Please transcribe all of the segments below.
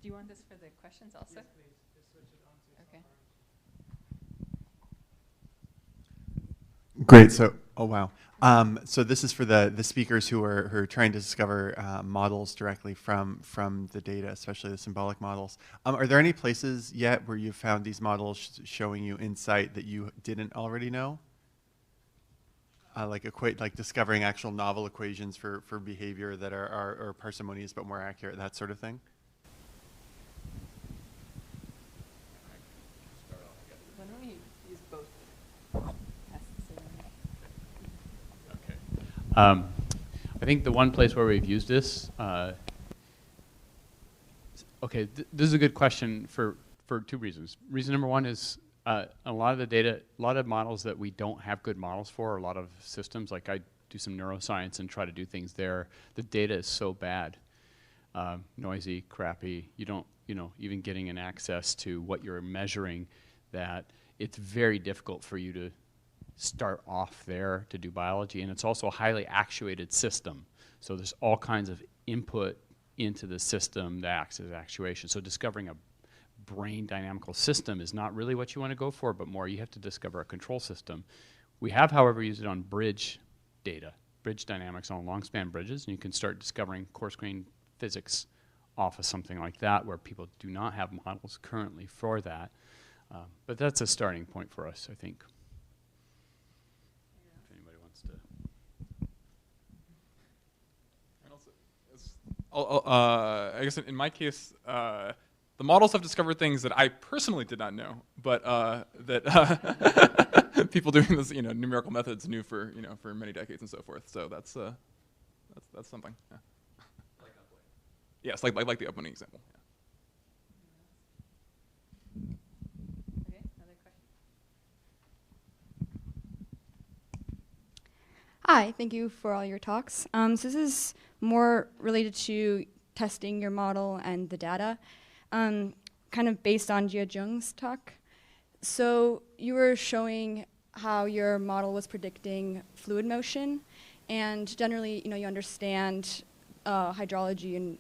Do you want this for the questions also? Yes, please. Just switch it on to Okay. Great. So, oh wow. So this is for the speakers who are trying to discover models directly from the data, especially the symbolic models. Are there any places yet where you've found these models showing you insight that you didn't already know? Like discovering actual novel equations for behavior that are parsimonious but more accurate, that sort of thing? Why don't we use both? Okay. I think the one place where we've used this, okay, this is a good question for two reasons. Reason number one is a lot of the data, a lot of models that we don't have good models for, a lot of systems, like I do some neuroscience and try to do things there, the data is so bad, noisy, crappy, you don't, even getting an access to what you're measuring, that it's very difficult for you to start off there to do biology, and it's also a highly actuated system. So there's all kinds of input into the system that acts as actuation. So discovering a brain dynamical system is not really what you want to go for, but more you have to discover a control system. We have, however, used it on bridge data, bridge dynamics on long span bridges, and you can start discovering coarse grained physics off of something like that, where people do not have models currently for that. But that's a starting point for us, I think. If anybody wants to. I guess in my case, the models have discovered things that I personally did not know, but that people doing this, numerical methods knew for many decades and so forth. So that's something. Yeah. Like uploading. Yes, like the uploading example. Yeah. Okay, another question. Hi, thank you for all your talks. So this is more related to testing your model and the data, kind of based on Jia Zheng's talk. So you were showing how your model was predicting fluid motion, and generally, you understand hydrology and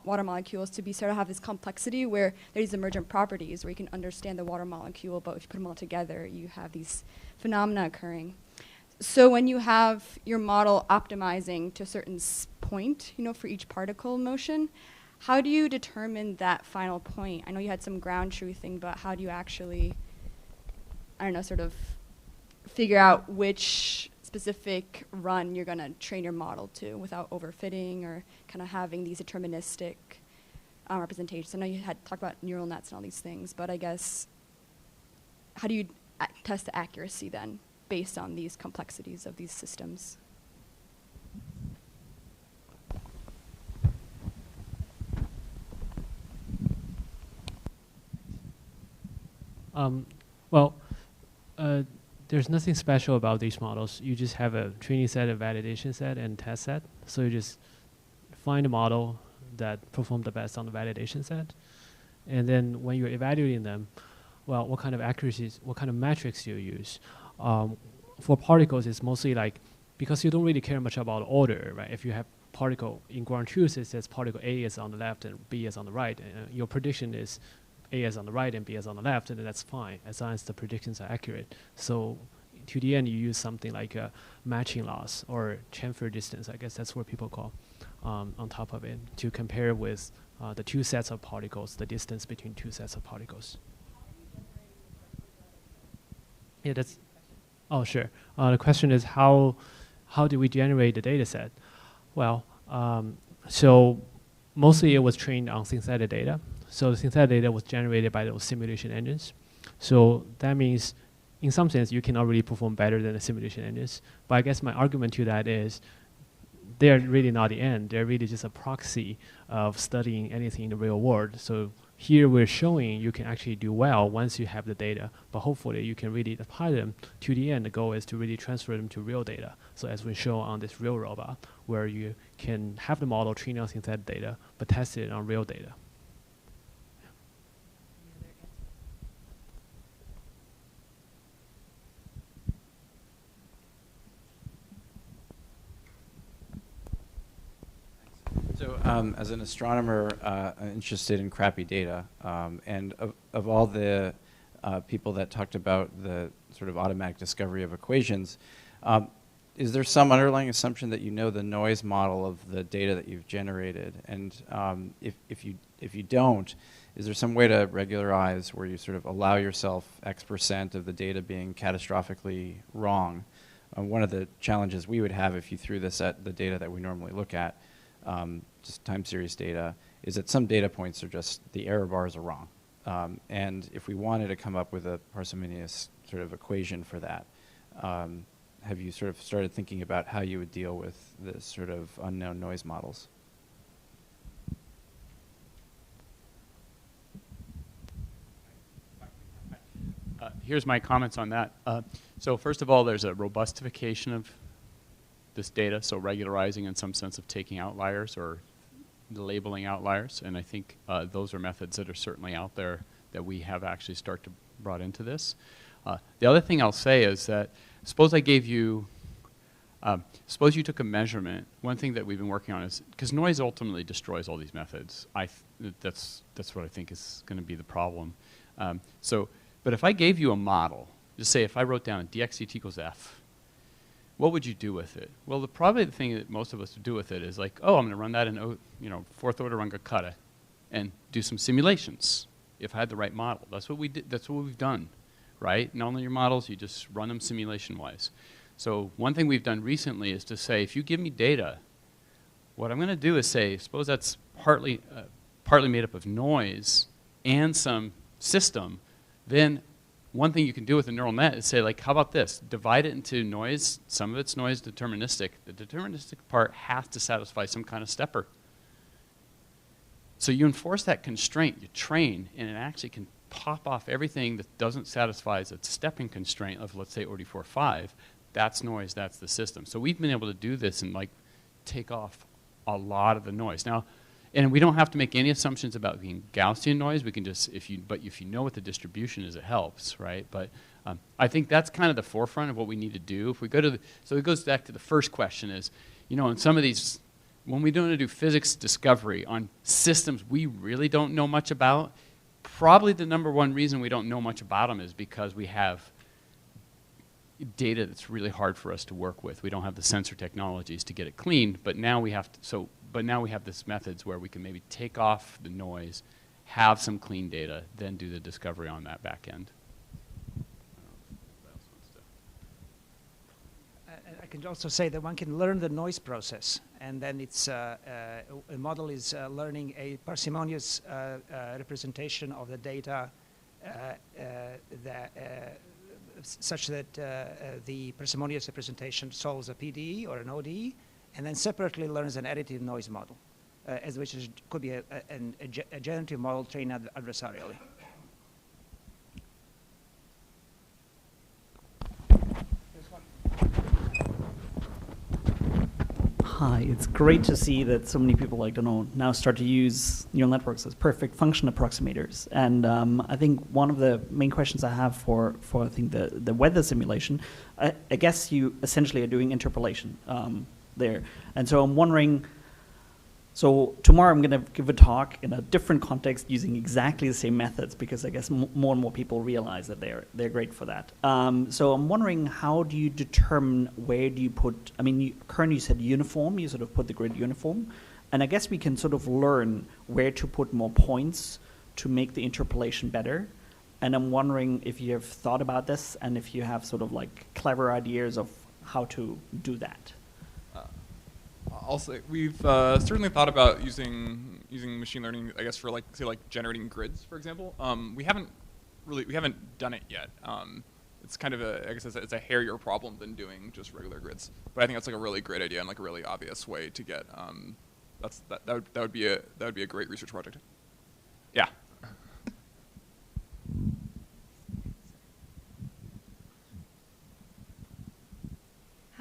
water molecules to be sort of have this complexity where there's emergent properties where you can understand the water molecule, but if you put them all together, you have these phenomena occurring. So when you have your model optimizing to a certain point, for each particle motion, how do you determine that final point? I know you had some ground truthing, but how do you actually, sort of figure out which specific run you're going to train your model to without overfitting or kind of having these deterministic representations? I know you had talked about neural nets and all these things, but I guess how do you test the accuracy then based on these complexities of these systems? There's nothing special about these models. You just have a training set, a validation set, and test set. So you just find a model that performed the best on the validation set. And then when you're evaluating them, well, what kind of accuracies, what kind of metrics do you use? For particles, it's mostly like, because you don't really care much about order, right? If you have particle in ground truth, it says particle A is on the left and B is on the right. And your prediction is A is on the right and B is on the left, and then that's fine, as long as the predictions are accurate. So to the end, you use something like a matching loss or chamfer distance, I guess that's what people call, on top of it, to compare with the two sets of particles, the distance between two sets of particles. Yeah, that's, oh, sure. The question is how do we generate the data set? Well, so mostly it was trained on synthetic data. So the synthetic data was generated by those simulation engines. So that means, in some sense, you can already perform better than the simulation engines. But I guess my argument to that is they're really not the end. They're really just a proxy of studying anything in the real world. So here we're showing you can actually do well once you have the data, but hopefully you can really apply them to the end. The goal is to really transfer them to real data. So as we show on this real robot, where you can have the model trained on synthetic data, but test it on real data. So as an astronomer interested in crappy data, and of all the people that talked about the sort of automatic discovery of equations, is there some underlying assumption that you know the noise model of the data that you've generated? And if you don't, is there some way to regularize where you sort of allow yourself X% of the data being catastrophically wrong? One of the challenges we would have if you threw this at the data that we normally look at, just time series data, is that some data points are just, the error bars are wrong. And if we wanted to come up with a parsimonious sort of equation for that, have you sort of started thinking about how you would deal with this sort of unknown noise models? Here's my comments on that. So first of all, there's a robustification of this data, so regularizing in some sense of taking outliers or labeling outliers, and I think those are methods that are certainly out there that we have actually brought into this. The other thing I'll say is that suppose I gave you, suppose you took a measurement. One thing that we've been working on is, because noise ultimately destroys all these methods. That's what I think is going to be the problem. But if I gave you a model, just say if I wrote down dx equals f, what would you do with it? Well, probably the thing that most of us would do with it is like, oh, I'm going to run that in fourth order Runge-Kutta and do some simulations if I had the right model. That's what we did. That's what we've done, right? Not only your models, you just run them simulation-wise. So one thing we've done recently is to say, if you give me data, what I'm going to do is say, suppose that's partly made up of noise and some system, then one thing you can do with a neural net is say, like, how about this? Divide it into noise. Some of it's noise deterministic. The deterministic part has to satisfy some kind of stepper. So you enforce that constraint, you train, and it actually can pop off everything that doesn't satisfy its stepping constraint of, let's say, OD4.5. That's noise, that's the system. So we've been able to do this and like take off a lot of the noise. Now, and we don't have to make any assumptions about being Gaussian noise. We can just, if you know what the distribution is, it helps, right? But I think that's kind of the forefront of what we need to do. If we go to so it goes back to the first question is, in some of these, when we don't do physics discovery on systems we really don't know much about, probably the number one reason we don't know much about them is because we have data that's really hard for us to work with. We don't have the sensor technologies to get it cleaned, but now we have to, but now we have this methods where we can maybe take off the noise, have some clean data, then do the discovery on that back end. I can also say that one can learn the noise process, and then it's a model is learning a parsimonious representation of the data such that the parsimonious representation solves a PDE or an ODE, and then separately learns an additive noise model, could be a generative model trained adversarially. Hi, it's great to see that so many people now start to use neural networks as perfect function approximators. And I think one of the main questions I have for I think the weather simulation, I guess you essentially are doing interpolation there. And so I'm wondering, so tomorrow I'm going to give a talk in a different context using exactly the same methods, because I guess more and more people realize that they're great for that. So I'm wondering, how do you determine where do you put, currently you said uniform, you sort of put the grid uniform, and I guess we can sort of learn where to put more points to make the interpolation better. And I'm wondering if you have thought about this and if you have sort of like clever ideas of how to do that. I'll say we've certainly thought about using machine learning, I guess, for generating grids, for example. We haven't done it yet. It's kind of it's a hairier problem than doing just regular grids. But I think that's like a really great idea and like a really obvious way to get. That would be a great research project. Yeah.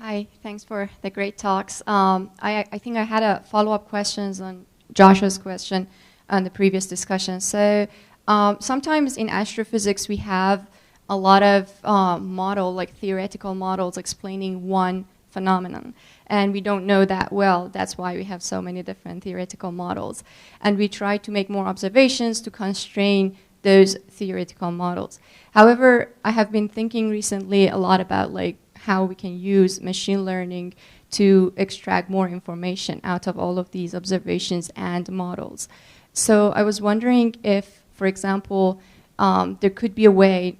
Hi, thanks for the great talks. I think I had a follow-up questions on Josh's question on the previous discussion. So sometimes in astrophysics we have a lot of theoretical models explaining one phenomenon. And we don't know that well. That's why we have so many different theoretical models. And we try to make more observations to constrain those theoretical models. However, I have been thinking recently a lot about like how we can use machine learning to extract more information out of all of these observations and models. So I was wondering if, for example, there could be a way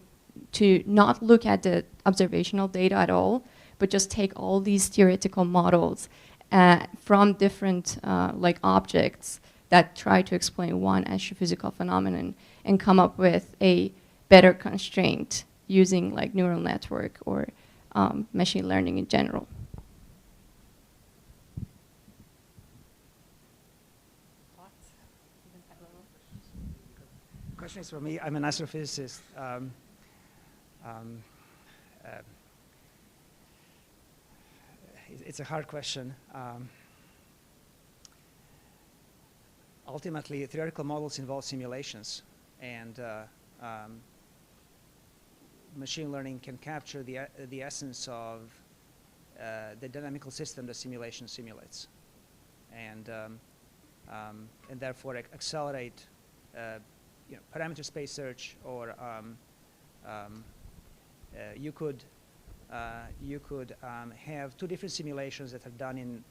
to not look at the observational data at all, but just take all these theoretical models from different like objects that try to explain one astrophysical phenomenon and come up with a better constraint using like neural network or machine learning in general. Thoughts? Even high level? Question is for me. I'm an astrophysicist. It's a hard question. Ultimately, theoretical models involve simulations, and machine learning can capture the essence of the dynamical system the simulation simulates, and therefore accelerate parameter space search, or you could have two different simulations that are done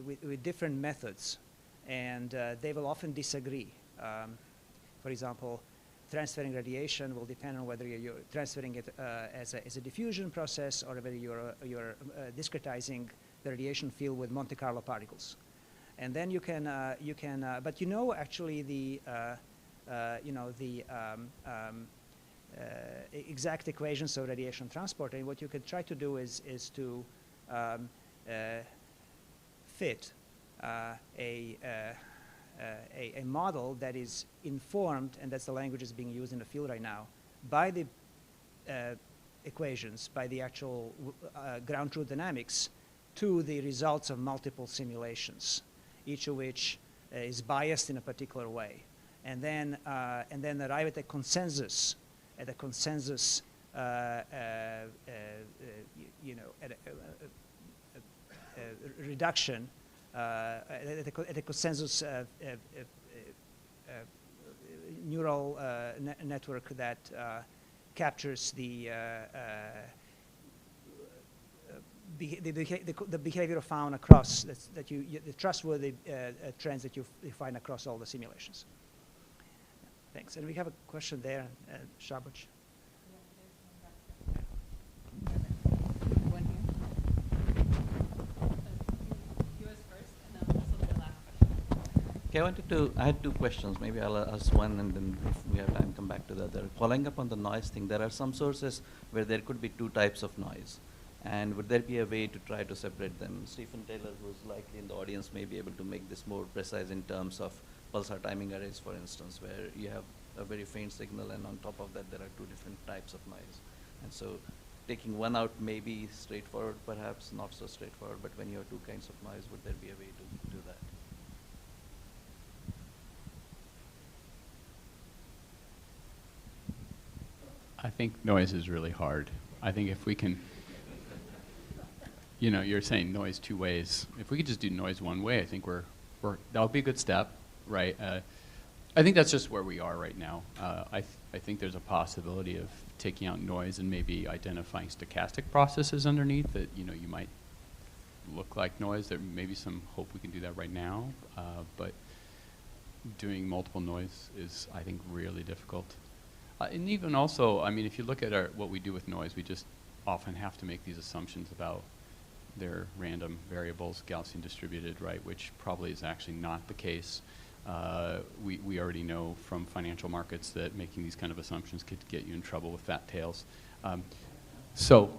with different methods, and they will often disagree. For example, transferring radiation will depend on whether you're transferring it as a diffusion process or whether you're discretizing the radiation field with Monte Carlo particles. And then you can but actually the exact equations of radiation transport, and what you could try to do is to fit a model that is informed, and that's the language that's being used in the field right now, by the equations, by the actual ground truth dynamics, to the results of multiple simulations, each of which is biased in a particular way, and then arrive at a consensus, reduction, at a consensus neural network that captures the behavior found across the trustworthy trends that you find across all the simulations. Thanks. And we have a question there, Shabuch. One here. Yours first, and then also the last question. Okay, I had two questions. Maybe I'll ask one, and then if we have time, come back to the other. Following up on the noise thing, there are some sources where there could be two types of noise. And would there be a way to try to separate them? Stephen Taylor, who's likely in the audience, may be able to make this more precise in terms of pulsar timing arrays, for instance, where you have a very faint signal, and on top of that, there are two different types of noise. And so taking one out may be straightforward, perhaps not so straightforward, but when you have two kinds of noise, would there be a way to do that? I think noise is really hard. I think if we can, you're saying noise two ways. If we could just do noise one way, I think that would be a good step, right? I think that's just where we are right now. I think there's a possibility of taking out noise and maybe identifying stochastic processes underneath that you might look like noise. There may be some hope we can do that right now, but doing multiple noise is, I think, really difficult. And even also, I mean, if you look at what we do with noise, we just often have to make these assumptions about their random variables, Gaussian distributed, right, which probably is actually not the case. We already know from financial markets that making these kind of assumptions could get you in trouble with fat tails. So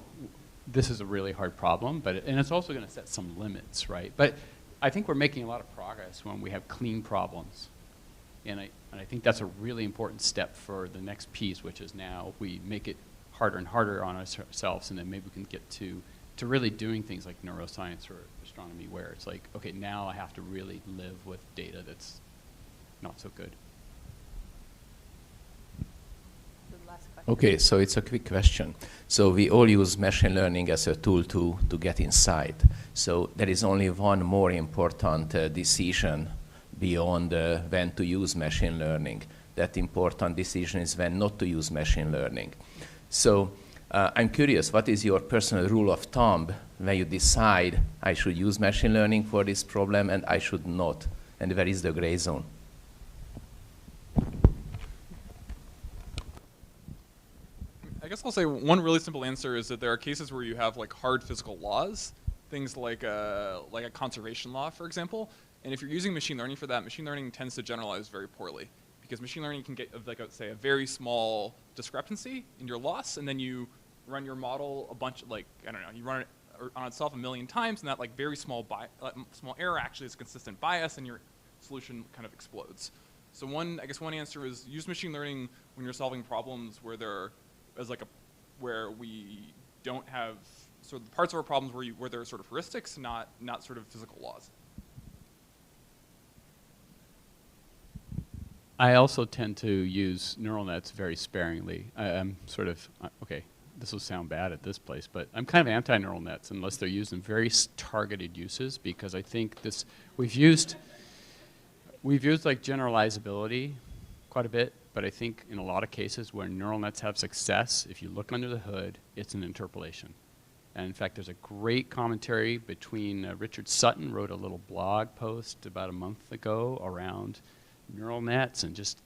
this is a really hard problem, and it's also going to set some limits, right? But I think we're making a lot of progress when we have clean problems. And I think that's a really important step for the next piece, which is now we make it harder and harder on ourselves, and then maybe we can get to really doing things like neuroscience or astronomy, where it's like, okay, now I have to really live with data that's not so good. The last question. Okay, so it's a quick question. So we all use machine learning as a tool to get insight. So there is only one more important decision beyond when to use machine learning. That important decision is when not to use machine learning. So I'm curious, what is your personal rule of thumb when you decide I should use machine learning for this problem and I should not? And where is the gray zone? I guess I'll say one really simple answer is that there are cases where you have like hard physical laws, things like a conservation law, for example. And if you're using machine learning for that, machine learning tends to generalize very poorly, because machine learning can get, like, say, a very small discrepancy in your loss, and then you run your model a bunch, like, I don't know, you run it on itself 1,000,000 times, and that like very small small error actually is a consistent bias, and your solution kind of explodes. So I guess one answer is use machine learning when you're solving problems where where we don't have sort of parts of our problems where there are sort of heuristics, not sort of physical laws. I also tend to use neural nets very sparingly. I'm sort of, okay, this will sound bad at this place, but I'm kind of anti-neural nets unless they're used in very targeted uses, because I think we've used like generalizability quite a bit, but I think in a lot of cases where neural nets have success, if you look under the hood, it's an interpolation. And in fact, there's a great commentary between Richard Sutton wrote a little blog post about a month ago around neural nets and just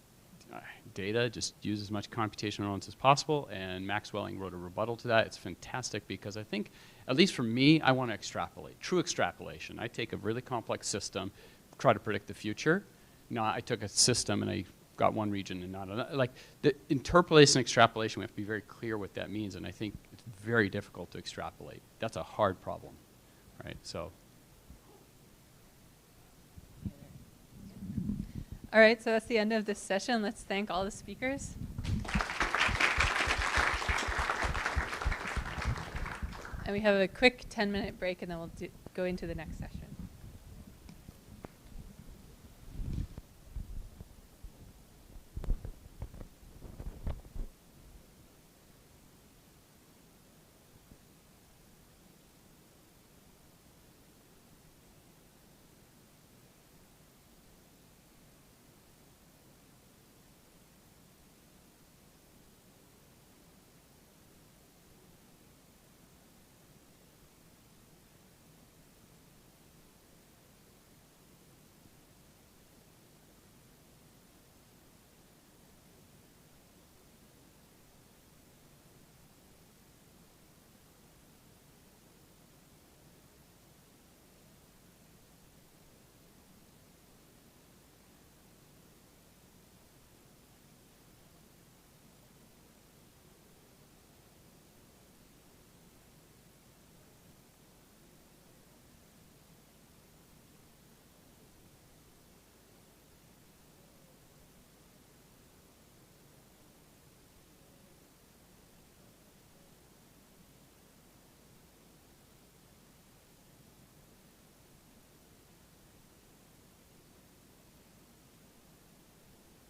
data, just use as much computational neural nets as possible, and Max Welling wrote a rebuttal to that. It's fantastic because I think, at least for me, I want to extrapolate, true extrapolation. I take a really complex system, try to predict the future. No, I took a system and I got one region and not another. Like the interpolation and extrapolation, we have to be very clear what that means, and I think it's very difficult to extrapolate. That's a hard problem, right? So. All right, so that's the end of this session. Let's thank all the speakers. And we have a quick 10-minute break, and then we'll go into the next session.